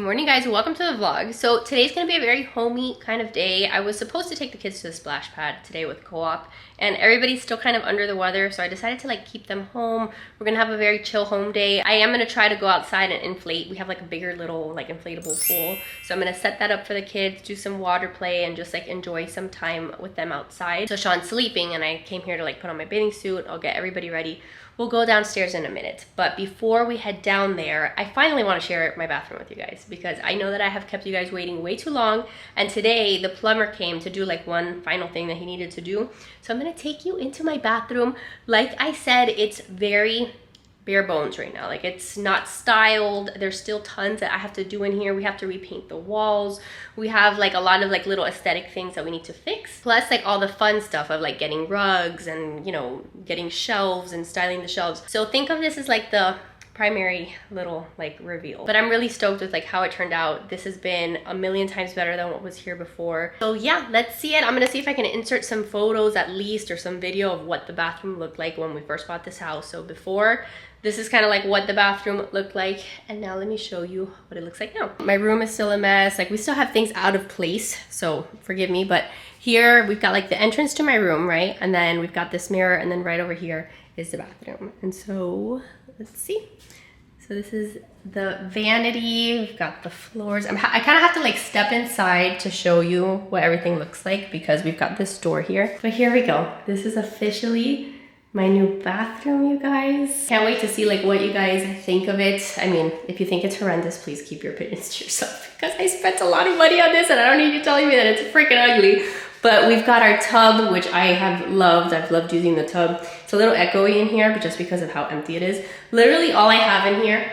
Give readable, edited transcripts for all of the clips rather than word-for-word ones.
morning, guys. Welcome to the vlog. So today's gonna be a very homey kind of day. I was supposed to take the kids to the splash pad today with co-op, and everybody's still kind of under the weather, so I decided to like keep them home. We're gonna have a very chill home day. I am gonna try to go outside and inflate. We have like a bigger little like inflatable pool, so I'm gonna set that up for the kids, do some water play, and just like enjoy some time with them outside. So Sean's sleeping, and I came here to like put on my bathing suit. I'll get everybody ready. We'll go downstairs in a minute, but before we head down there, I finally want to share my bathroom with you guys because I know that I have kept you guys waiting way too long, and today the plumber came to do like one final thing that he needed to do. So I'm gonna take you into my bathroom. Like I said, it's very bare bones right now. Like, it's not styled. There's still tons that I have to do in here. We have to repaint the walls. We have like a lot of like little aesthetic things that we need to fix, plus like all the fun stuff of like getting rugs and, you know, getting shelves and styling the shelves. So think of this as like the primary little like reveal, but I'm really stoked with like how it turned out. This has been a million times better than what was here before. So yeah, let's see it. I'm gonna see if I can insert some photos at least, or some video of what the bathroom looked like when we first bought this house. So before, this is kind of like what the bathroom looked like, and now let me show you what it looks like now. My room is still a mess. Like, we still have things out of place, so forgive me, but here we've got like the entrance to my room, right? And then we've got this mirror, and then right over here is the bathroom. And so let's see. So this is the vanity. We've got the floors. I kind of have to like step inside to show you what everything looks like because we've got this door here. But here we go. This is officially my new bathroom, you guys. Can't wait to see like what you guys think of it. I mean, if you think it's horrendous, please keep your opinions to yourself because I spent a lot of money on this and I don't need you telling me that it's freaking ugly. But we've got our tub, which I have loved. I've loved using the tub. It's a little echoey in here, but just because of how empty it is. Literally all I have in here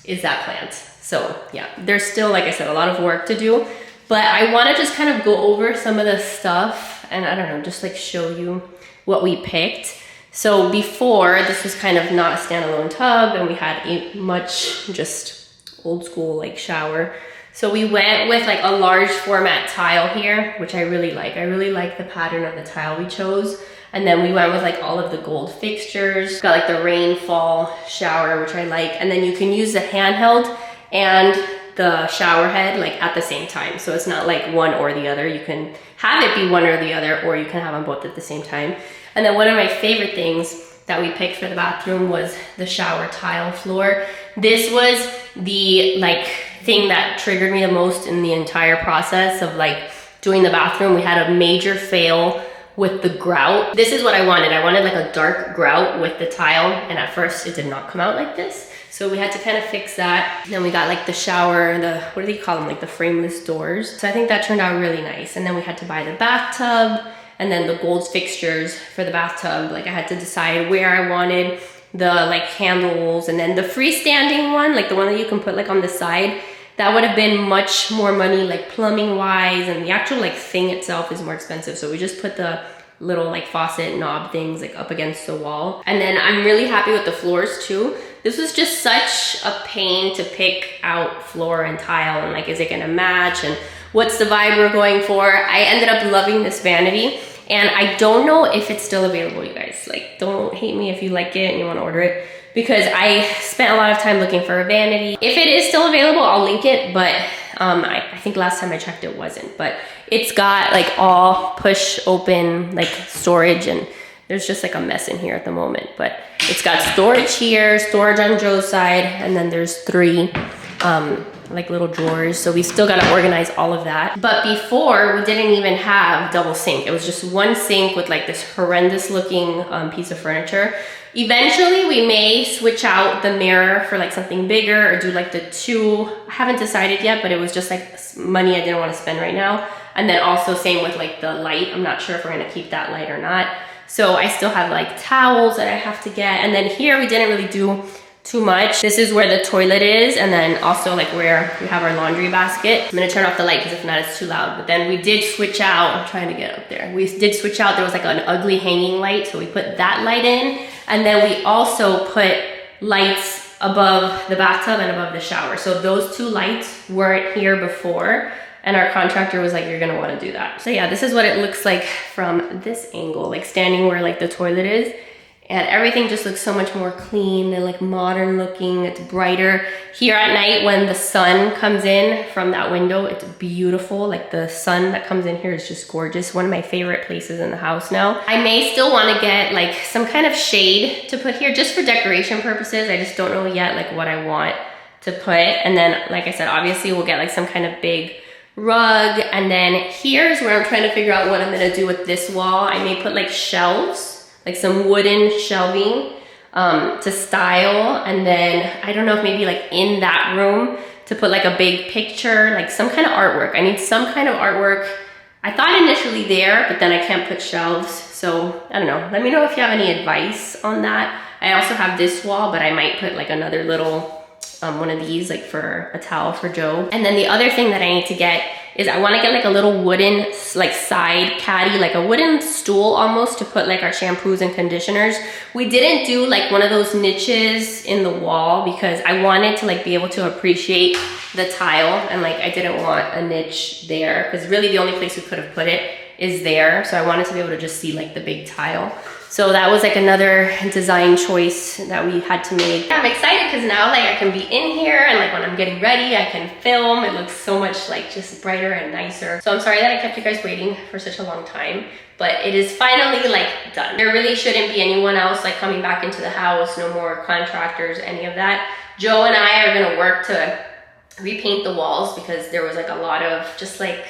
is that plant. So yeah, there's still, like I said, a lot of work to do, but I wanna just kind of go over some of the stuff and I don't know, just like show you what we picked. So before, this was kind of not a standalone tub, and we had a much just old school like shower. So we went with like a large format tile here, which I really like. I really like the pattern of the tile we chose. And then we went with like all of the gold fixtures. Got like the rainfall shower, which I like. And then you can use the handheld and the shower head like at the same time. So it's not like one or the other. You can have it be one or the other, or you can have them both at the same time. And then one of my favorite things that we picked for the bathroom was the shower tile floor. This was the like thing that triggered me the most in the entire process of like doing the bathroom. We had a major fail with the grout. This is what I wanted. I wanted like a dark grout with the tile, and at first it did not come out like this. So we had to kind of fix that. And then we got like the shower, what do they call them? Like the frameless doors. So I think that turned out really nice. And then we had to buy the bathtub, and then the gold fixtures for the bathtub. Like I had to decide where I wanted the like handles, and then the freestanding one, like the one that you can put like on the side, that would have been much more money like plumbing wise, and the actual like thing itself is more expensive. So we just put the little like faucet knob things like up against the wall. And then I'm really happy with the floors too. This was just such a pain to pick out floor and tile, and like, is it gonna match, and what's the vibe we're going for? I ended up loving this vanity, and I don't know if it's still available, you guys. Like, don't hate me if you like it and you wanna order it, because I spent a lot of time looking for a vanity. If it is still available, I'll link it, but I think last time I checked it wasn't. But it's got like all push open like storage, and there's just like a mess in here at the moment. But it's got storage here, storage on Joe's side, and then there's 3 like little drawers. So we still got to organize all of that. But before, we didn't even have double sink. It was just one sink with like this horrendous looking piece of furniture. Eventually we may switch out the mirror for like something bigger, or do like the 2. I haven't decided yet, but it was just like money I didn't want to spend right now. And then also same with like the light. I'm not sure if we're gonna keep that light or not. So I still have like towels that I have to get. And then here we didn't really do too much. This is where the toilet is, and then also like where we have our laundry basket. I'm gonna turn off the light because if not it's too loud. But then we did switch out, I'm trying to get up there. We did switch out, there was like an ugly hanging light, so we put that light in. And then we also put lights above the bathtub and above the shower. So those 2 lights weren't here before, and our contractor was like, you're gonna wanna do that. So yeah, this is what it looks like from this angle, like standing where like the toilet is. and everything just looks so much more clean and like modern looking. It's brighter. Here at night when the sun comes in from that window, it's beautiful. Like the sun that comes in here is just gorgeous. One of my favorite places in the house now. I may still want to get like some kind of shade to put here just for decoration purposes. I just don't know yet like what I want to put. And then, like I said, obviously we'll get like some kind of big rug. And then here's where I'm trying to figure out what I'm gonna do with this wall. I may put like shelves, like some wooden shelving to style. And then I don't know if maybe like in that room to put like a big picture, like some kind of artwork. I need some kind of artwork. I thought initially there, but then I can't put shelves. So I don't know. Let me know if you have any advice on that. I also have this wall, but I might put like another little one of these like for a towel for Joe. And then the other thing that I need to get is I want to get like a little wooden like side caddy, like a wooden stool almost to put like our shampoos and conditioners. We didn't do like one of those niches in the wall because I wanted to like be able to appreciate the tile, and like I didn't want a niche there because really the only place we could have put it is there. So I wanted to be able to just see like the big tile. So that was like another design choice that we had to make. I'm excited because now like I can be in here and like when I'm getting ready, I can film. It looks so much like just brighter and nicer. So I'm sorry that I kept you guys waiting for such a long time, but it is finally like done. There really shouldn't be anyone else like coming back into the house, no more contractors, any of that. Joe and I are gonna work to repaint the walls because there was like a lot of just like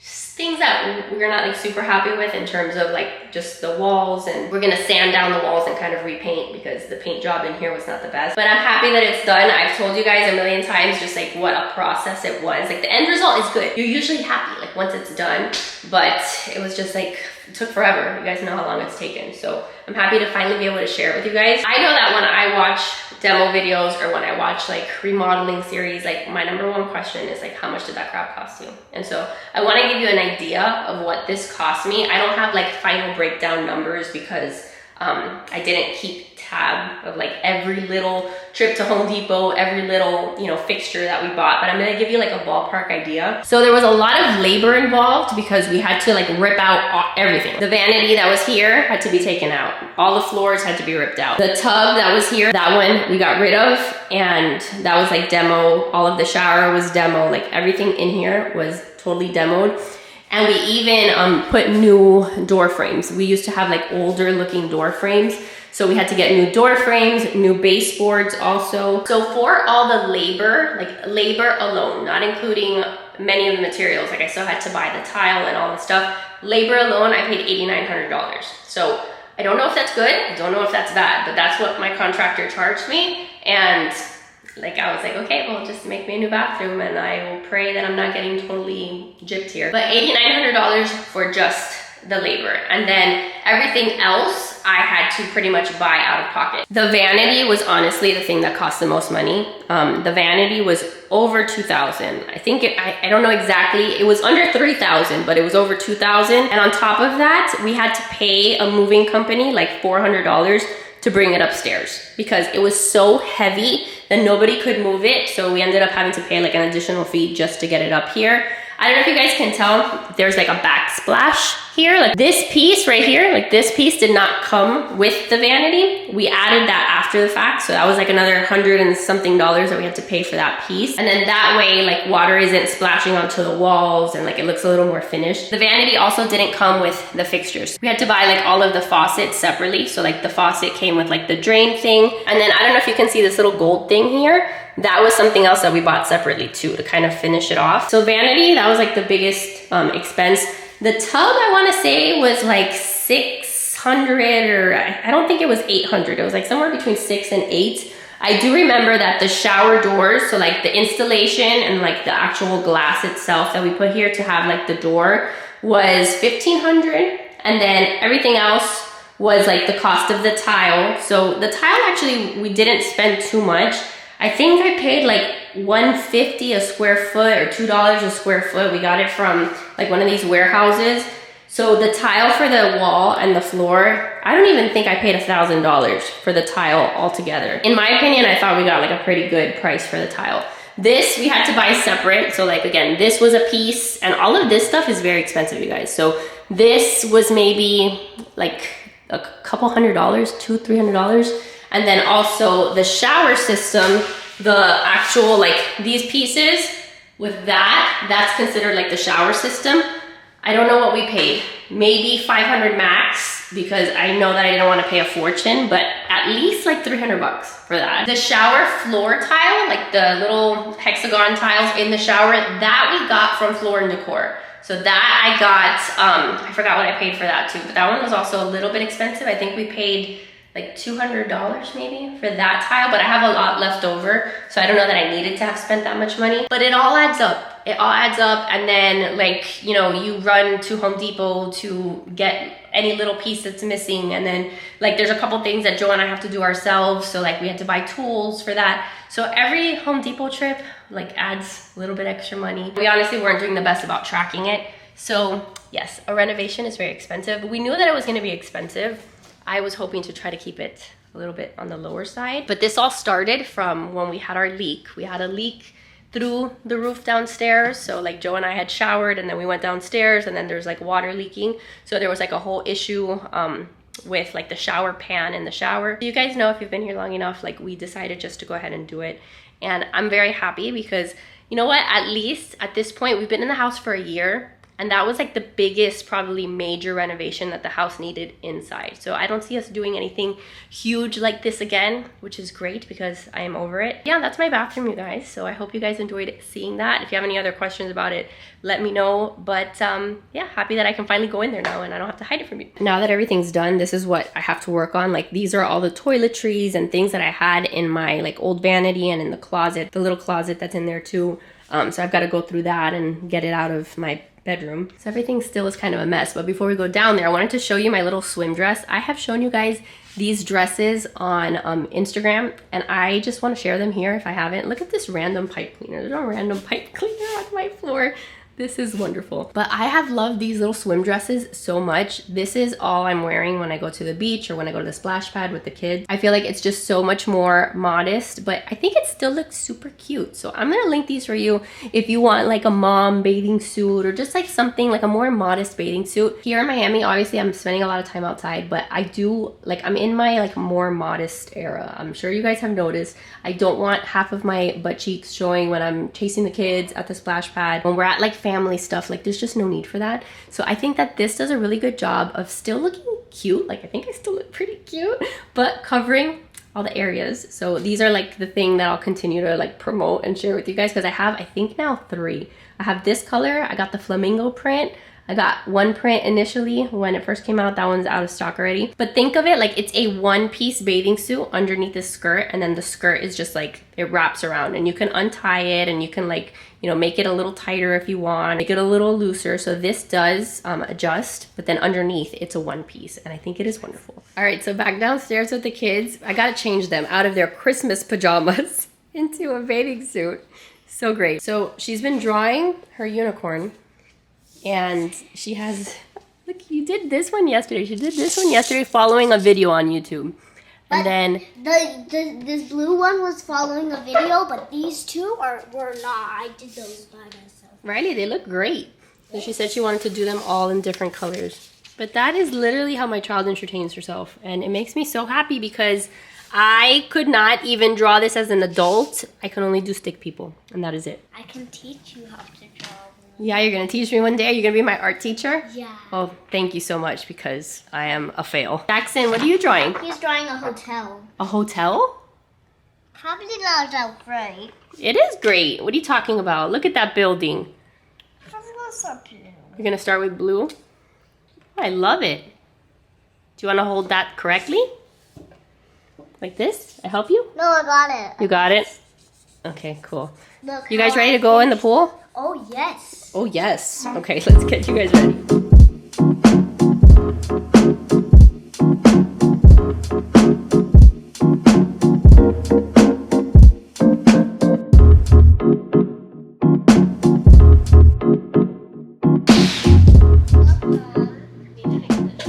things that we're not like super happy with in terms of like just the walls, and we're gonna sand down the walls and kind of repaint because the paint job in here was not the best. But I'm happy that it's done. I've told you guys a million times just like what a process it was. Like the end result is good. You're usually happy like once it's done, but it was just like, it took forever. You guys know how long it's taken. So I'm happy to finally be able to share it with you guys. I know that when I watch demo videos or when I watch like remodeling series, like my number one question is like, how much did that crap cost you? And so I want to give you an idea of what this cost me. I don't have like final breakdown numbers because I didn't keep tab of like every little trip to Home Depot, every little, you know, fixture that we bought, but I'm gonna give you like a ballpark idea. So there was a lot of labor involved because we had to like rip out everything. The vanity that was here had to be taken out. All the floors had to be ripped out. The tub that was here, that one we got rid of, and that was like demo. All of the shower was demo. Like everything in here was totally demoed. And we even put new door frames. We used to have like older looking door frames. So we had to get new door frames, new baseboards also. So for all the labor, like labor alone, not including many of the materials, like I still had to buy the tile and all the stuff. Labor alone, I paid $8,900. So I don't know if that's good. I don't know if that's bad, but that's what my contractor charged me. And like I was like, okay, well, just make me a new bathroom and I will pray that I'm not getting totally gypped here. But $8,900 for just the labor. And then everything else I had to pretty much buy out of pocket. The vanity was honestly the thing that cost the most money. The vanity was over $2,000. I think I don't know exactly. It was under $3,000, but it was over $2,000. And on top of that, we had to pay a moving company like $400 to bring it upstairs because it was so heavy that nobody could move it. So we ended up having to pay like an additional fee just to get it up here. I don't know if you guys can tell, there's like a backsplash here. Like this piece right here, like this piece did not come with the vanity. We added that after the fact. So that was like another $100 and something that we had to pay for that piece. And then that way, like water isn't splashing onto the walls and like it looks a little more finished. The vanity also didn't come with the fixtures. We had to buy like all of the faucets separately. So like the faucet came with like the drain thing. And then I don't know if you can see this little gold thing here. That was something else that we bought separately too to kind of finish it off. So vanity, that was like the biggest expense. The tub, I want to say, was like $600 or I don't think it was $800. It was like somewhere between $600 and $800. I do remember that the shower doors, so like the installation and like the actual glass itself that we put here to have like the door was $1,500. And then everything else was like the cost of the tile. So the tile actually, we didn't spend too much. I think I paid like $1.50 a square foot or $2 a square foot. We got it from like one of these warehouses. So the tile for the wall and the floor, I don't even think I paid $1,000 for the tile altogether. In my opinion, I thought we got like a pretty good price for the tile. This we had to buy separate. So like, again, this was a piece and all of this stuff is very expensive, you guys. So this was maybe like a couple $100s, $200-300. And then also the shower system, the actual like these pieces with that's considered like the shower system. I don't know what we paid, maybe 500 max, because I know that I didn't want to pay a fortune, but at least like 300 bucks for that. The shower floor tile, like the little hexagon tiles in the shower, that we got from Floor and Decor. So that I got, I forgot what I paid for that too, but that one was also a little bit expensive. I think we paid like $200 maybe for that tile, but I have a lot left over, so I don't know that I needed to have spent that much money, but it all adds up. It all adds up, and then like, you know, you run to Home Depot to get any little piece that's missing, and then like there's a couple things that Joe and I have to do ourselves, so like we had to buy tools for that. So every Home Depot trip like adds a little bit extra money. We honestly weren't doing the best about tracking it. So yes, a renovation is very expensive. We knew that it was going to be expensive. I was hoping to try to keep it a little bit on the lower side, but this all started from when we had our leak. We had a leak through the roof downstairs, so like Joe and I had showered, and then we went downstairs, and then there's like water leaking, so there was like a whole issue with like the shower pan in the shower. You guys know, if you've been here long enough, like we decided just to go ahead and do it, and I'm very happy because, you know what, at least at this point we've been in the house for a year, and that was like the biggest, probably major renovation that the house needed inside. So I don't see us doing anything huge like this again, which is great because I am over it. Yeah, that's my bathroom, you guys. So I hope you guys enjoyed seeing that. If you have any other questions about it, let me know. But yeah, happy that I can finally go in there now and I don't have to hide it from you. Now that everything's done, this is what I have to work on. Like these are all the toiletries and things that I had in my like old vanity and in the closet, the little closet that's in there too. So I've got to go through that and get it out of my bedroom. So everything still is kind of a mess, but before we go down there, I wanted to show you my little swim dress. I have shown you guys these dresses on Instagram, and I just want to share them here if I haven't. Look at this random pipe cleaner. There's a random pipe cleaner on my floor. This is wonderful. But I have loved these little swim dresses so much. This is all I'm wearing when I go to the beach or when I go to the splash pad with the kids. I feel like it's just so much more modest, but I think it still looks super cute. So I'm gonna link these for you if you want like a mom bathing suit or just like something like a more modest bathing suit. Here in Miami, obviously I'm spending a lot of time outside, but I do like, I'm in my like more modest era. I'm sure you guys have noticed. I don't want half of my butt cheeks showing when I'm chasing the kids at the splash pad. When we're at like family stuff, like there's just no need for that. So I think that this does a really good job of still looking cute. Like I think I still look pretty cute, but covering all the areas. So these are like the thing that I'll continue to like promote and share with you guys, because I have, I think now 3. I have this color, I got the flamingo print, I got one print initially when it first came out. That one's out of stock already. But think of it like it's a one-piece bathing suit underneath the skirt, and then the skirt is just like, it wraps around, and you can untie it and you can like, you know, make it a little tighter if you want, make it a little looser. So this does adjust, but then underneath it's a one piece, and I think it is wonderful. All right, so back downstairs with the kids. I gotta change them out of their Christmas pajamas into a bathing suit. So great. So she's been drawing her unicorn, and she has, look, you did this one yesterday. She did this one yesterday following a video on YouTube. And then this blue one was following a video, but these two were not. I did those by myself. Riley, they look great. So she said she wanted to do them all in different colors. But that is literally how my child entertains herself, and it makes me so happy because I could not even draw this as an adult. I can only do stick people, and that is it. I can teach you how to draw. Yeah, you're gonna teach me one day? You're gonna be my art teacher? Yeah. Oh, thank you so much, because I am a fail. Jackson, what are you drawing? He's drawing a hotel. A hotel? Probably not that great. It is great. What are you talking about? Look at that building. You're gonna start with blue? Oh, I love it. Do you wanna hold that correctly? Like this? I help you? No, I got it. You got it? Okay, cool. Look, you guys ready to go in the pool? Oh, yes. Oh, yes. Okay, let's get you guys ready.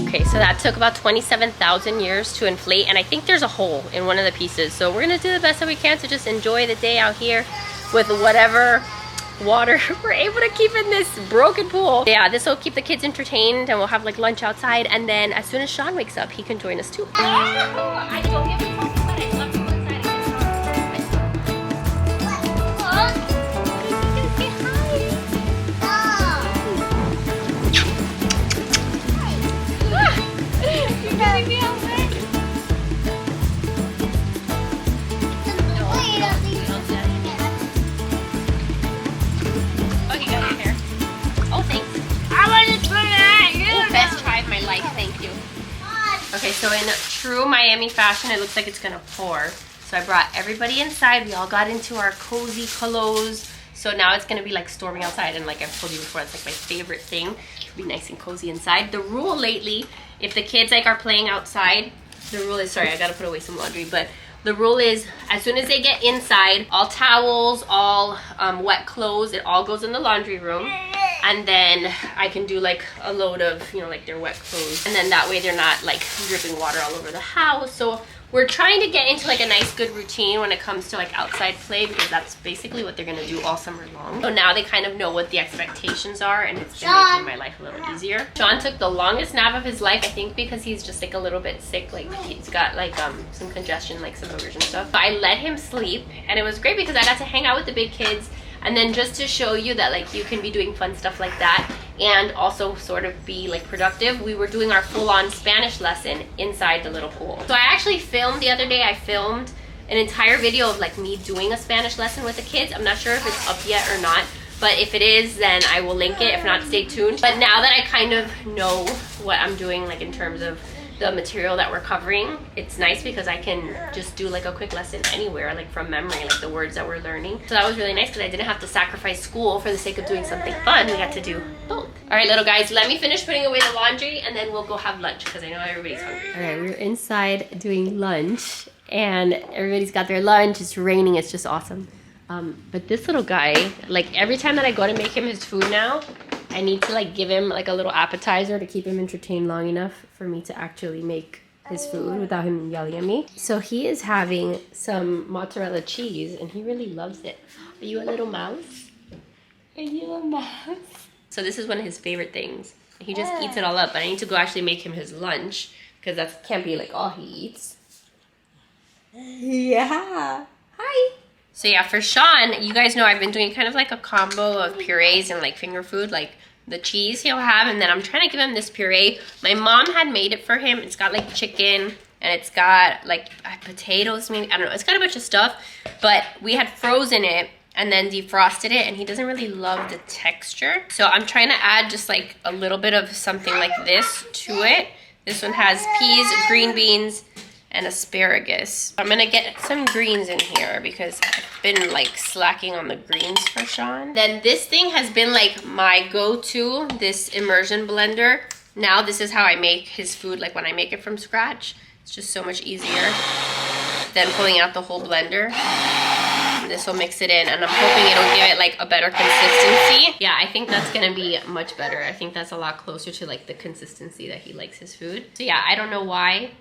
Okay, so that took about 27,000 years to inflate, and I think there's a hole in one of the pieces. So we're gonna do the best that we can to just enjoy the day out here with whatever water we're able to keep in this broken pool. Yeah, this will keep the kids entertained and we'll have like lunch outside, and then as soon as Sean wakes up, he can join us too. I don't get me talking, but I love to go inside and You're getting me out there. Oh, you got your hair. Oh, thanks. I want to put it at you. Oh, best try of my life, thank you. Okay, so in true Miami fashion, it looks like it's gonna pour. So I brought everybody inside. We all got into our cozy clothes. So now it's gonna be like storming outside, and like I've told you before, it's like my favorite thing, to be nice and cozy inside. The rule lately, if the kids like are playing outside, the rule is, sorry, I gotta put away some laundry, but the rule is as soon as they get inside, all towels, all wet clothes, it all goes in the laundry room. And then I can do like a load of, you know, like their wet clothes. And then that way they're not like dripping water all over the house. So we're trying to get into like a nice good routine when it comes to like outside play, because that's basically what they're gonna do all summer long. So now they kind of know what the expectations are, and it's been making my life a little easier. Sean took the longest nap of his life, I think because he's just like a little bit sick. Like he's got like some congestion, like some allergies stuff. But I let him sleep, and it was great because I got to hang out with the big kids. And then just to show you that like you can be doing fun stuff like that and also sort of be like productive, we were doing our full-on Spanish lesson inside the little pool. So I actually filmed the other day, I filmed an entire video of like me doing a Spanish lesson with the kids. I'm not sure if it's up yet or not, but if it is, then I will link it. If not, stay tuned. But now that I kind of know what I'm doing, like in terms of the material that we're covering, it's nice because I can just do like a quick lesson anywhere, like from memory, like the words that we're learning. So that was really nice because I didn't have to sacrifice school for the sake of doing something fun. We got to do both. All right, little guys, let me finish putting away the laundry and then we'll go have lunch because I know everybody's hungry. All right, we're inside doing lunch and everybody's got their lunch. It's raining, it's just awesome. But this little guy, like every time that I go to make him his food now, I need to like give him like a little appetizer to keep him entertained long enough for me to actually make his food without him yelling at me. So he is having some mozzarella cheese and he really loves it. Are you a little mouse? Are you a mouse? So this is one of his favorite things. He just eats it all up, but I need to go actually make him his lunch because that can't be like all he eats. Yeah. Hi. So yeah, for Sean, you guys know I've been doing kind of like a combo of purees and like finger food, like the cheese he'll have, and then I'm trying to give him this puree. My mom had made it for him. It's got like chicken and it's got like potatoes, maybe, I don't know. It's got a bunch of stuff, but we had frozen it and then defrosted it, and he doesn't really love the texture. So I'm trying to add just like a little bit of something like this to it. This one has peas, green beans, and asparagus. I'm gonna get some greens in here because I've been like slacking on the greens for Sean. Then this thing has been like my go-to, this immersion blender. Now this is how I make his food, like when I make it from scratch. It's just so much easier than pulling out the whole blender. This will mix it in, and I'm hoping it'll give it like a better consistency. Yeah, I think that's gonna be much better. I think that's a lot closer to like the consistency that he likes his food. So yeah, I don't know why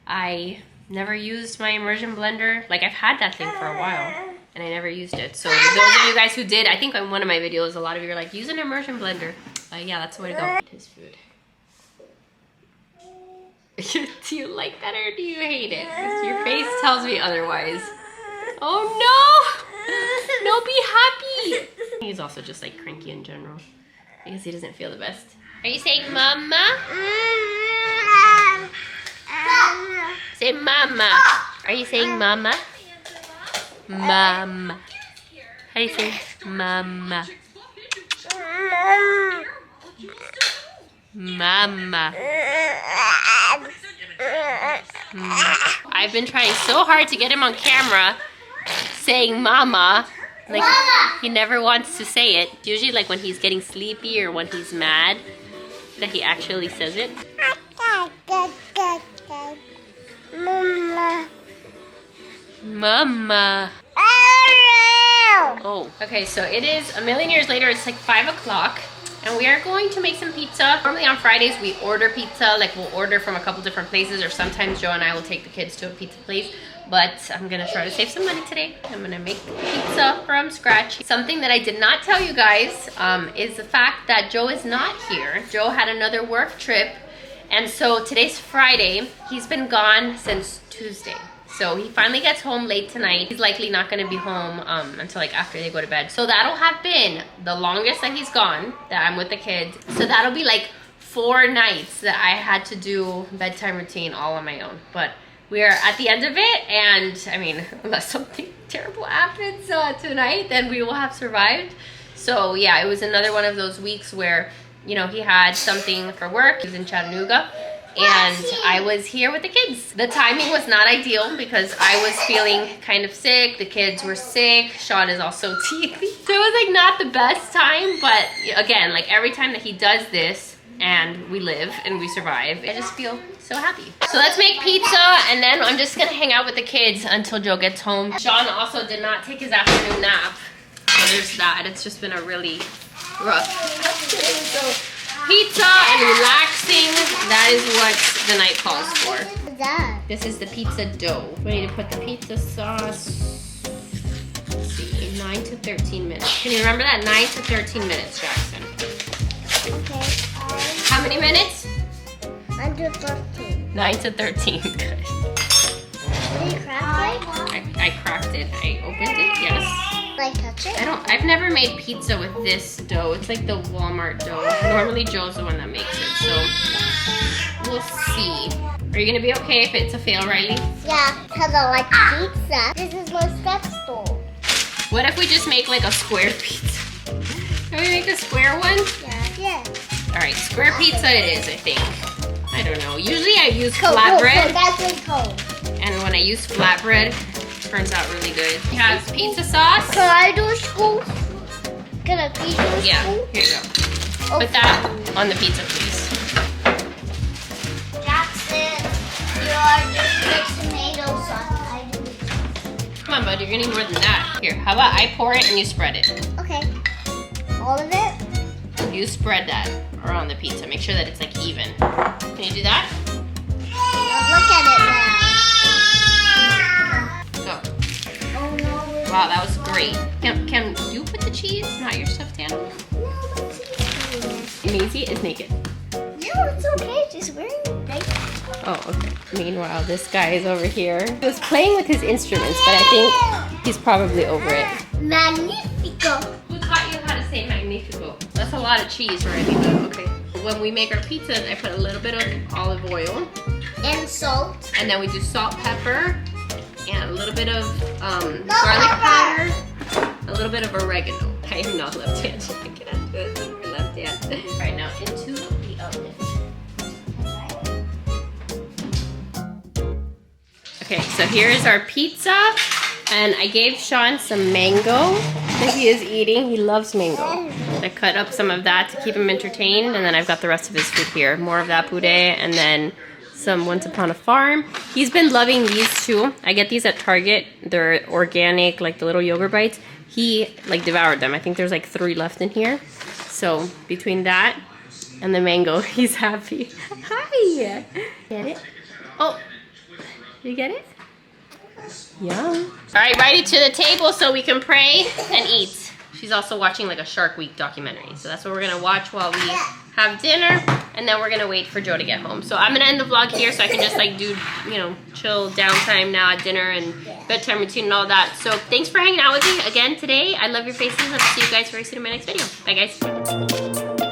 I never used my immersion blender. Like I've had that thing for a while and I never used it. So those of you guys who did, I think on one of my videos, a lot of you are like, use an immersion blender. Yeah, that's the way to go. His food. Do you like that or do you hate it? 'Cause your face tells me otherwise. Oh no! No, be happy! He's also just like cranky in general because he doesn't feel the best. Are you saying mama? Say mama. Are you saying mama? Mama. How do you say mama? Mama. I've been trying so hard to get him on camera saying mama. Like he never wants to say it. Usually like when he's getting sleepy or when he's mad that he actually says it. Mama. Mama. Oh, okay, so it is a million years later. It's like 5 o'clock and we are going to make some pizza. Normally on Fridays we order pizza, like we'll order from a couple different places, or sometimes Joe and I will take the kids to a pizza place. But I'm gonna try to save some money today. I'm gonna make pizza from scratch. Something that I did not tell you guys is the fact that Joe is not here. Joe had another work trip, and so today's Friday. He's been gone since Tuesday. So he finally gets home late tonight. He's likely not gonna be home until like after they go to bed. So that'll have been the longest that he's gone, that I'm with the kids. So that'll be like 4 nights that I had to do bedtime routine all on my own. But we are at the end of it, and I mean, unless something terrible happens tonight, then we will have survived. So yeah, it was another one of those weeks where, you know, he had something for work. He was in Chattanooga, and I was here with the kids. The timing was not ideal because I was feeling kind of sick. The kids were sick. Sean is also teethy. So it was like not the best time, but again, like every time that he does this and we live and we survive, I just feel so happy. So let's make pizza, and then I'm just gonna hang out with the kids until Joe gets home. Sean also did not take his afternoon nap, so there's that. It's just been a really rough day. So pizza and relaxing, that is what the night calls for. What is that? This is the pizza dough. We need to put the pizza sauce, let's see, 9 to 13 minutes. Can you remember that? 9 to 13 minutes, Jackson. Okay. How many minutes? Under 13. 9 to 13, good. Did you crack it? I cracked it, I opened it, yes. Like touch it? I've never made pizza with this dough. It's like the Walmart dough. Normally Joe's the one that makes it, so we'll see. Are you gonna be okay if it's a fail, Riley? Yeah, because I like pizza. This is my step stool. What if we just make like a square pizza? Can we make a square one? Yeah. All right, square pizza it is, I think. I don't know. Usually I use Cold. flatbread, That's really cold. and when I use flatbread, it turns out really good. It has pizza sauce. Can I do a scoop? Can I feed you a Yeah, scoop? here you go. Put that on the pizza, please. Jackson, you are just like tomato sauce. I do. Come on, bud, you're gonna need more than that. Here, how about I pour it and you spread it? Okay. All of it? You spread that around the pizza. Make sure that it's like even. Can you do that? Look at it now. Go. Oh no. Wow, that was great. Can you put the cheese, not your stuffed animal? No, it's Maisie is naked. No, it's okay. She's wearing a diaper. Oh, okay. Meanwhile, this guy is over here. He was playing with his instruments, but I think he's probably over it. Magnifico. Who taught you how to say magnifico? That's a lot of cheese already, though. Okay. When we make our pizzas, I put a little bit of olive oil. And salt. And then we do salt, pepper, and a little bit of garlic powder, a little bit of oregano. I am not left-handed. I cannot do it with my left hand. All right, now into the oven. Okay, so here is our pizza, and I gave Sean some mango that he is eating. He loves mango. I cut up some of that to keep him entertained, and then I've got the rest of his food here. More of that puree, and then some Once Upon a Farm. He's been loving these too. I get these at Target. They're organic, like the little yogurt bites. He like devoured them. I think there's like 3 left in here. So between that and the mango, he's happy. Hi! Get it? Oh, you get it? Yum. All right, Riley, to the table so we can pray and eat. She's also watching like a Shark Week documentary. So that's what we're gonna watch while we have dinner, and then we're gonna wait for Joe to get home. So I'm gonna end the vlog here so I can just like do, you know, chill downtime now at dinner and bedtime routine and all that. So thanks for hanging out with me again today. I love your faces, and I'll see you guys very soon in my next video. Bye guys.